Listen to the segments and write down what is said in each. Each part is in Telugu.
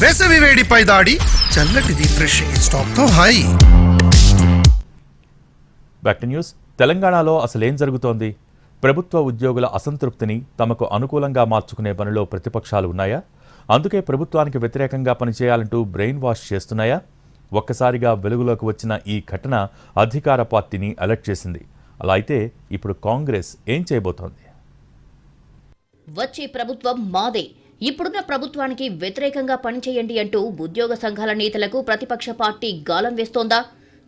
వేసవి వేడిపై దాడి, చల్లటి రిఫ్రెషింగ్ స్టాప్తో హాయి. Back to news. తెలంగాణలో అసలేం జరుగుతోంది? ప్రభుత్వ ఉద్యోగుల అసంతృప్తిని తమకు అనుకూలంగా మార్చుకునే పనిలో ప్రతిపక్షాలు ఉన్నాయా? అందుకే ప్రభుత్వానికి వ్యతిరేకంగా పనిచేయాలంటూ బ్రెయిన్ వాష్ చేస్తున్నాయా? ఒక్కసారిగా వెలుగులోకి వచ్చిన ఈ ఘటన అధికార పార్టీని అలర్ట్ చేసింది. అలా అయితే ఇప్పుడు కాంగ్రెస్ ఏం చేయబోతోంది? వచ్చే ప్రభుత్వం మాదే, ఇప్పుడున్న ప్రభుత్వానికి వ్యతిరేకంగా పనిచేయండి అంటూ ఉద్యోగ సంఘాల నేతలకు ప్రతిపక్ష పార్టీ గాలం వేస్తోందా?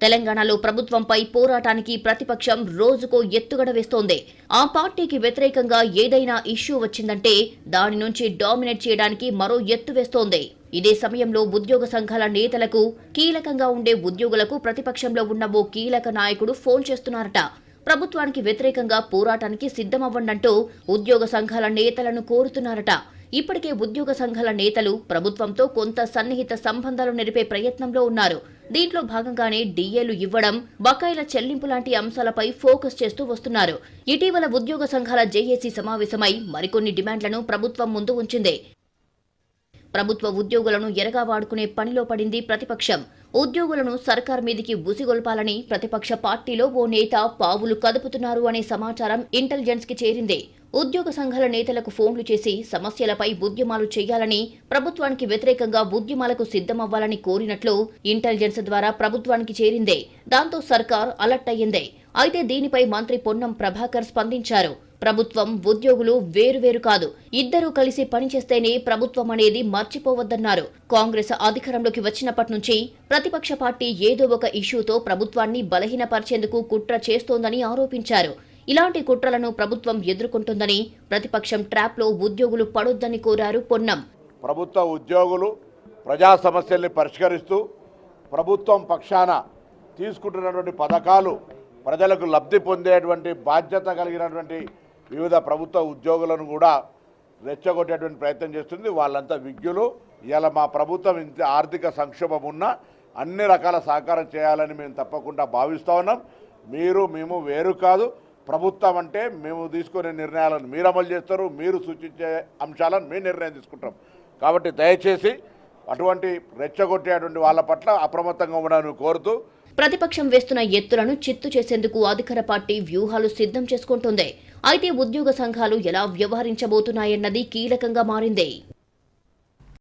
తెలంగాణలో ప్రభుత్వంపై పోరాటానికి ప్రతిపక్షం రోజుకో ఎత్తుగడ వేస్తోంది. ఆ పార్టీకి వ్యతిరేకంగా ఏదైనా ఇష్యూ వచ్చిందంటే దాని నుంచి డామినేట్ చేయడానికి మరో ఎత్తు వేస్తోంది. ఇదే సమయంలో ఉద్యోగ సంఘాల నేతలకు, కీలకంగా ఉండే ఉద్యోగులకు ప్రతిపక్షంలో ఉన్న ఓ కీలక నాయకుడు ఫోన్ చేస్తున్నారట. ప్రభుత్వానికి వ్యతిరేకంగా పోరాటానికి సిద్ధమవ్వండంటూ ఉద్యోగ సంఘాల నేతలను కోరుతున్నారట. ఇప్పటికే ఉద్యోగ సంఘాల నేతలు ప్రభుత్వంతో కొంత సన్నిహిత సంబంధాలు నెరిపే ప్రయత్నంలో ఉన్నారు. దీంట్లో భాగంగానే డిఏలు ఇవ్వడం, బకాయిల చెల్లింపు లాంటి అంశాలపై ఫోకస్ చేస్తూ వస్తున్నారు. ఇటీవల ఉద్యోగ సంఘాల జేఏసీ సమావేశమై మరికొన్ని డిమాండ్లను ప్రభుత్వం ముందు ఉంచింది. ప్రభుత్వ ఉద్యోగులను ఎరగా వాడుకునే పనిలో పడింది ప్రతిపక్షం. ఉద్యోగులను సర్కార్ మీదికి ఉసిగొల్పాలని ప్రతిపక్ష పార్టీలో ఓ నేత పావులు కదుపుతున్నారు అనే సమాచారం ఇంటెలిజెన్స్ కి చేరింది. ఉద్యోగ సంఘాల నేతలకు ఫోన్లు చేసి సమస్యలపై ఉద్యమాలు చేయాలని, ప్రభుత్వానికి వ్యతిరేకంగా ఉద్యమాలకు సిద్ధమవ్వాలని కోరినట్లు ఇంటెలిజెన్స్ ద్వారా ప్రభుత్వానికి చేరింది. దాంతో సర్కార్ అలర్ట్ అయ్యింది. అయితే దీనిపై మంత్రి పొన్నం ప్రభాకర్ స్పందించారు. ప్రభుత్వం, ఉద్యోగులు వేరువేరు కాదు, ఇద్దరూ కలిసి పనిచేస్తేనే ప్రభుత్వం అనేది మర్చిపోవద్దన్నారు. కాంగ్రెస్ అధికారంలోకి వచ్చినప్పటి నుంచి ప్రతిపక్ష పార్టీ ఏదో ఒక ఇష్యూతో ప్రభుత్వాన్ని బలహీనపరిచేందుకు కుట్ర చేస్తోందని ఆరోపించారు. ఇలాంటి కుట్రలను ప్రభుత్వం ఎదుర్కొంటుందని, ప్రతిపక్షం ట్రాప్లో ఉద్యోగులు పడొద్దని కోరారు పొన్నం. ప్రభుత్వ ఉద్యోగులు ప్రజా సమస్యల్ని పరిష్కరిస్తూ ప్రభుత్వం పక్షాన తీసుకుంటున్నటువంటి పథకాలు ప్రజలకు లబ్ధి పొందేటువంటి బాధ్యత కలిగినటువంటి వివిధ ప్రభుత్వ ఉద్యోగులను కూడా రెచ్చగొట్టేటువంటి ప్రయత్నం చేస్తుంది. వాళ్ళంతా విజ్ఞులు. ఇలా మా ప్రభుత్వం ఇంత ఆర్థిక సంక్షోభం ఉన్నా అన్ని రకాల సహకారం చేయాలని మేము తప్పకుండా భావిస్తూ ఉన్నాం. మేము వేరు కాదు. ప్రభుత్వం అంటే మేము తీసుకునే నిర్ణయాలను మీరు అమలు చేస్తారు, మీరు సూచించే అంశాలను మేము నిర్ణయం తీసుకుంటాం. కాబట్టి దయచేసి అటువంటి రెచ్చగొట్టేటువంటి వాళ్ళ పట్ల అప్రమత్తంగా ఉండాలని కోరుతూ, ప్రతిపక్షం వేస్తున్న ఎత్తులను చిత్తు చేసేందుకు అధికార పార్టీ వ్యూహాలు సిద్ధం చేసుకుంటోంది. అయితే ఉద్యోగ సంఘాలు ఎలా వ్యవహరించబోతున్నాయన్నది కీలకంగా మారింది.